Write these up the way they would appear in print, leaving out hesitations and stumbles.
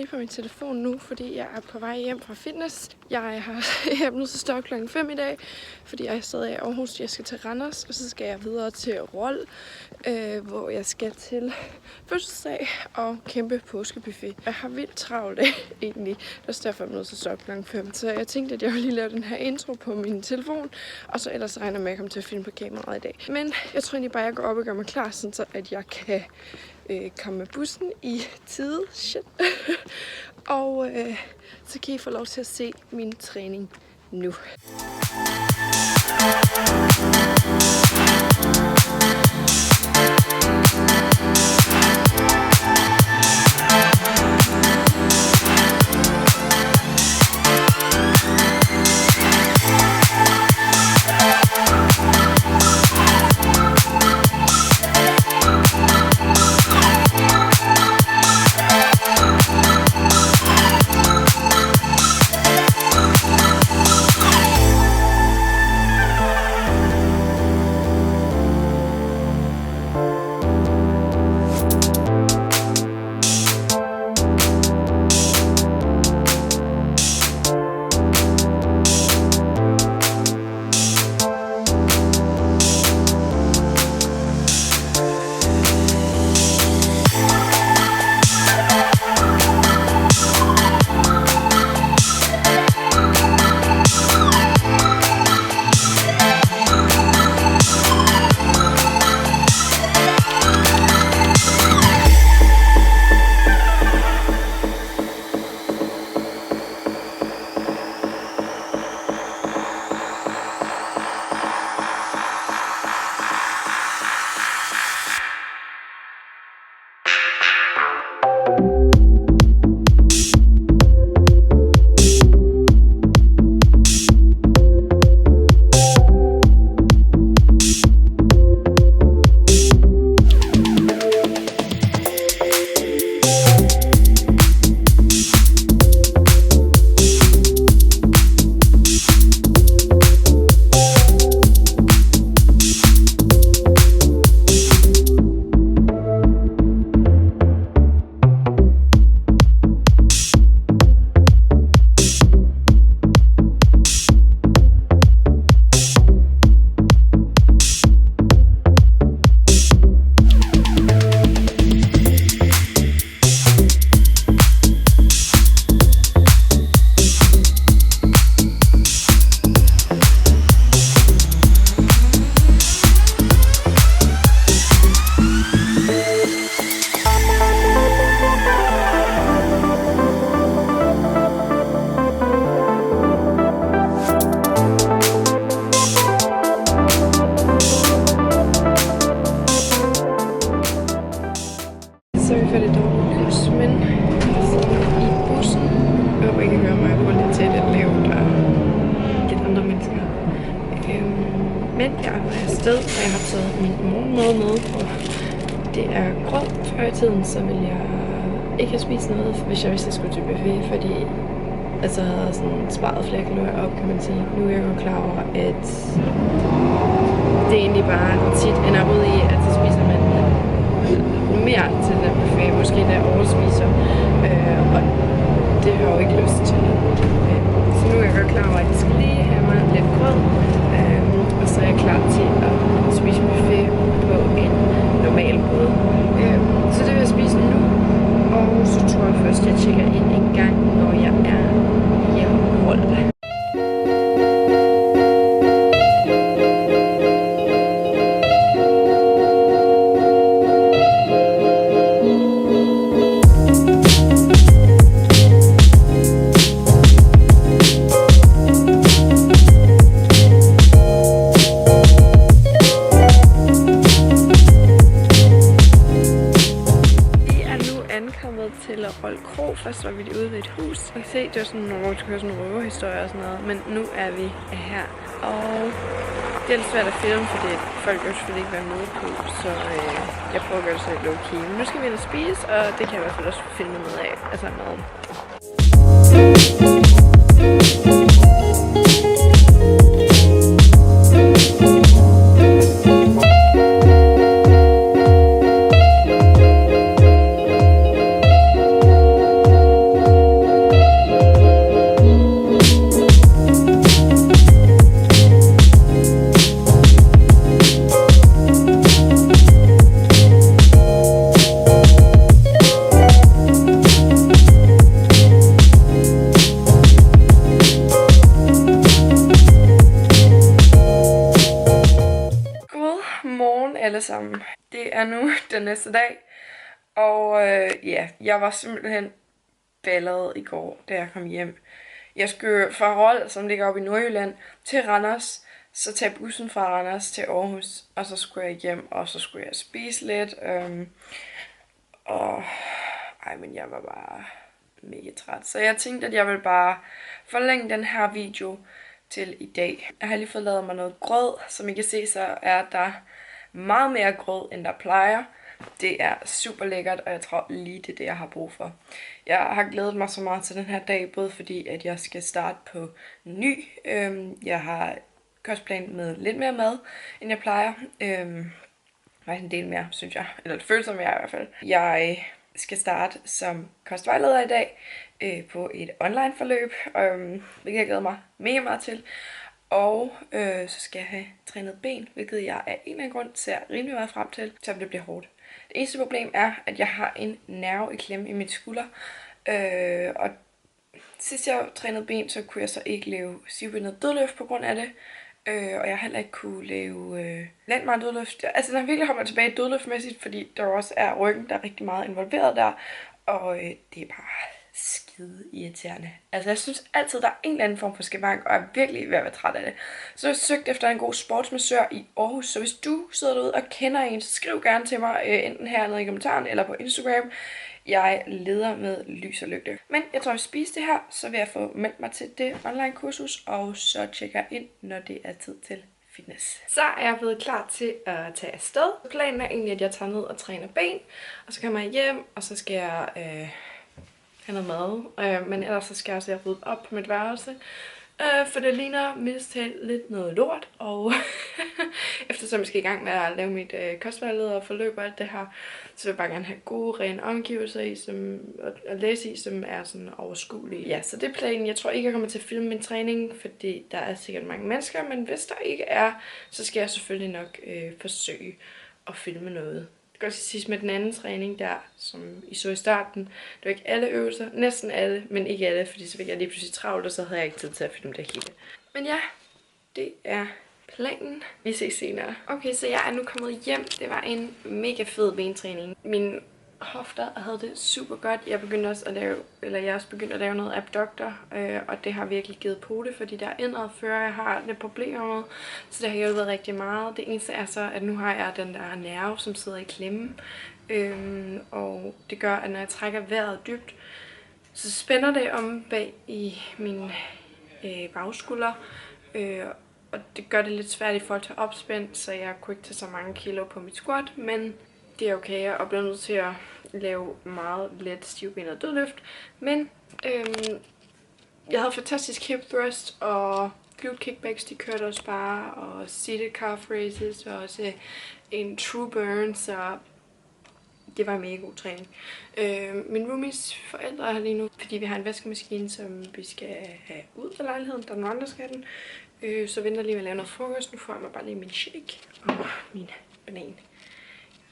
lige på min telefon nu, fordi jeg er på vej hjem fra fitness. Jeg er nødt til at stå klokken 5 i dag, fordi jeg er stadig i Aarhus. Jeg skal til Randers, og så skal jeg videre til Rold, hvor jeg skal til fødselsdag og kæmpe påskebuffet. Jeg har vildt travlt egentlig. Det er derfor, jeg er nødt til at stå klokken 5. Så jeg tænkte, at jeg ville lige lave den her intro på min telefon, og så ellers regner jeg med, at jeg kommer til at filme på kameraet i dag. Men jeg tror egentlig bare, at jeg går op og gør mig klar, så at jeg kan komme med bussen i tide. Shit. Og så kan I få lov til at se min træning nu. Så vi får lidt dårligt lys, men i bussen. Jeg håber ikke, at høre mig. Jeg bruger lidt til lidt lavt og lidt andre mennesker. Men jeg er afsted, og jeg har taget min morgenmad med. Og det er grød. Før i tiden, så ville jeg ikke have spist noget, hvis jeg vidste, at jeg skulle til buffet, fordi altså, jeg havde sådan sparet flere kalorier op, kan man sige. Nu er jeg jo klar over, at det egentlig bare tit ender ud i, at så spiser man mere til den buffet, måske der overspiser, og det har jeg jo ikke lyst til. Så nu er jeg godt klar over, at jeg skal lige have mig lidt grød, og så er jeg klar til at spise buffet på en normal måde. Så det vil jeg spise nu, og så tror jeg først, at jeg tjekker ind en gang, når jeg er hjemme rundt. Til Rold Kro. Først var vi lige ude ved et hus. Og se, det var sådan nogle røverhistorier og sådan noget. Men nu er vi her. Og det er lidt svært at filme, fordi folk vil selvfølgelig ikke være med på. Så jeg prøver at gøre det så lidt low-key. Men nu skal vi ind og spise, og det kan jeg i hvert fald også filme noget af. Altså maden. sammen. Det er nu den næste dag, og ja, jeg var simpelthen ballet i går, da jeg kom hjem. Jeg skulle fra Rold, som ligger oppe i Nordjylland, til Randers, så tage bussen fra Randers til Aarhus, og så skulle jeg hjem, og så skulle jeg spise lidt, men jeg var bare mega træt. Så jeg tænkte, at jeg ville bare forlænge den her video til i dag. Jeg har lige fået lavet mig noget grød. Som I kan se, så er der meget mere grød, end der plejer. Det er super lækkert, og jeg tror lige det er det, jeg har brug for. Jeg har glædet mig så meget til den her dag, både fordi, at jeg skal starte på ny. Jeg har kostplan med lidt mere mad, end jeg plejer. En del mere, synes jeg. Eller det føles som jeg i hvert fald. Jeg skal starte som kostvejleder i dag på et online forløb, hvilket jeg glæder mig mega meget til. Og så skal jeg have trænet ben, hvilket jeg af en eller anden grund ser rimelig meget frem til, selvom det bliver hårdt. Det eneste problem er, at jeg har en nerve i klemme i mit skulder. Og sidst jeg trænede ben, så kunne jeg så ikke lave sivbenet dødløft på grund af det. Og jeg heller ikke kunne lave landmark dødløft. Altså den har virkelig holdt mig tilbage dødløftmæssigt, fordi der også er ryggen, der er rigtig meget involveret der. Og det er bare skide irriterende. Altså jeg synes altid, der er en eller anden form for skavank, og jeg er virkelig ved at være træt af det. Så jeg søgte efter en god sportsmassør i Aarhus, så hvis du sidder derude og kender en, så skriv gerne til mig, enten hernede i kommentaren eller på Instagram. Jeg leder med lys og lygte. Men jeg tror, jeg spiser det her, så vil jeg få meldt mig til det online kursus, og så tjekker jeg ind, når det er tid til fitness. Så er jeg blevet klar til at tage afsted. Planen er egentlig, at jeg tager ned og træner ben, og så kommer jeg hjem, og så skal jeg have noget mad. Men ellers så skal jeg også have ryddet op på mit værelse. For det ligner mildest talt lidt noget lort, og eftersom jeg skal i gang med at lave mit kostvejleder og forløb og alt det her, så vil jeg bare gerne have gode, rene omgivelser i, at læse i, som er sådan overskuelige. Ja, så det er planen. Jeg tror ikke, jeg kommer til at filme min træning, fordi der er sikkert mange mennesker, men hvis der ikke er, så skal jeg selvfølgelig nok forsøge at filme noget. Det kan også siges med den anden træning der, som I så i starten. Det var ikke alle øvelser, næsten alle, men ikke alle, fordi så fik jeg lige pludselig travlt, og så havde jeg ikke tid til at filme det hele. Men ja, det er planen. Vi ses senere. Okay, så jeg er nu kommet hjem. Det var en mega fed bentræning. Mine hofter havde det super godt. Jeg er også begyndt at lave noget abductor, og det har virkelig givet på det, fordi der er indadfører, jeg har lidt problemer med, så det har hjulpet rigtig meget. Det eneste er så, at nu har jeg den der nerve, som sidder i klemme, og det gør, at når jeg trækker vejret dybt, så spænder det om bag i min bagskulder, og det gør det lidt svært i forhold til opspænd, så jeg kunne ikke tage så mange kilo på mit squat, men det er okay. Jeg bliver nødt til at lave meget let stivbenet dødløft. Men jeg havde fantastisk hip thrust, og glute kickbacks, de kørte også bare, og seated calf raises, og også en true burn, så det var en mega god træning. Min roomies forældre er her lige nu, fordi vi har en vaskemaskine, som vi skal have ud af lejligheden. Der er nogle andre, der skal have den. Så venter lige med at lave noget frokost. Nu får jeg mig bare lige min shake og min banan.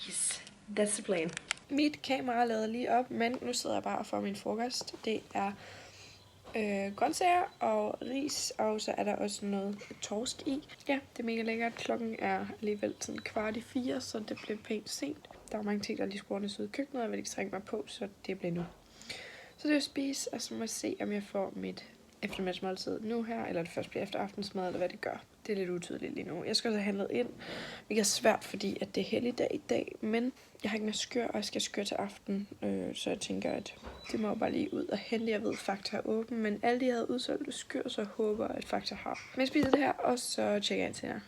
Yes, that's the plan. Mit kamera er lavet lige op, men nu sidder jeg bare og får min frokost. Det er grøntsager og ris, og så er der også noget torsk i. Ja, det er mega lækkert. Klokken er alligevel sådan 3:15, så det bliver pænt sent. Der er mange ting, der lige skulle ordnes ud i køkkenet, og jeg vil ikke trænge mig på, så det bliver nu. Så det vil spise, og så må jeg se, om jeg får mit eftermiddagsmåltid nu her, eller det først bliver efter aftensmad, eller hvad det gør. Det er lidt utydeligt lige nu. Jeg skal også have handlet ind, hvilket er svært, fordi at det er helligdag i dag, men jeg har ikke mere skør, og jeg skal skøre til aften, så jeg tænker, at det må jeg bare lige ud og hente. Jeg ved, Fakta er åben, men alle de havde udsolgt skør, så jeg håber, at Fakta har. Men jeg spiser det her, og så tjekker jeg ind til jer.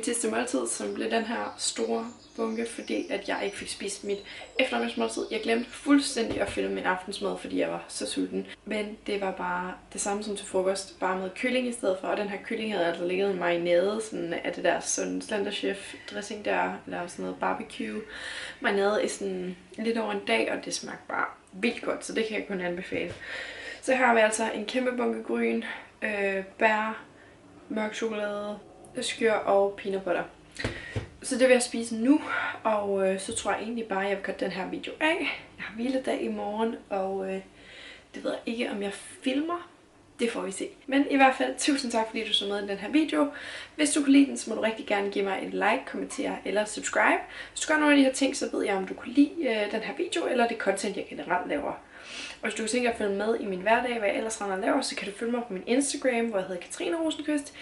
mit sidste måltid, som blev den her store bunke, fordi at jeg ikke fik spist mit eftermiddagsmåltid. Jeg glemte fuldstændig at filme min aftensmad, fordi jeg var så sulten. Men det var bare det samme som til frokost, bare med kylling i stedet for. Og den her kylling havde altså ligget en marinade sådan af det der sådan Slender Chef dressing der, eller sådan noget barbecue marinade i sådan lidt over en dag, og det smagte bare vildt godt, så det kan jeg kun anbefale. Så her har vi altså en kæmpe bunke gryn, bær, mørk chokolade, skyr og peanut butter. Så det vil jeg spise nu, og så tror jeg egentlig bare, at jeg vil cutte den her video af. Jeg har hviledag i morgen, og det ved jeg ikke, om jeg filmer. Det får vi se. Men i hvert fald, tusind tak, fordi du så med i den her video. Hvis du kunne lide den, så må du rigtig gerne give mig et like, kommentere eller subscribe. Hvis du gør nogle af de her ting, så ved jeg, om du kunne lide den her video, eller det content, jeg generelt laver. Og hvis du tænker at følge med i min hverdag, hvad jeg ellers render og laver, så kan du følge mig på min Instagram, hvor jeg hedder Katrine Rosenqvist.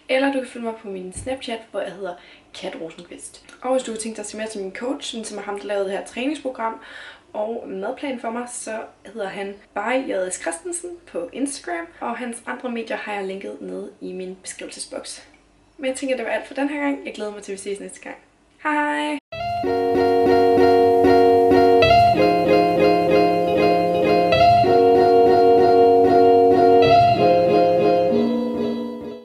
Eller du kan følge mig på min Snapchat, hvor jeg hedder Kat Rosenqvist. Og hvis du har tænkt dig at se mere til min coach, som er ham, der lavede det her træningsprogram og madplan for mig, så hedder han by J.S. Christensen på Instagram. Og hans andre medier har jeg linket nede i min beskrivelsesboks. Men jeg tænker, det var alt for den her gang. Jeg glæder mig til, at vi ses næste gang. Hej!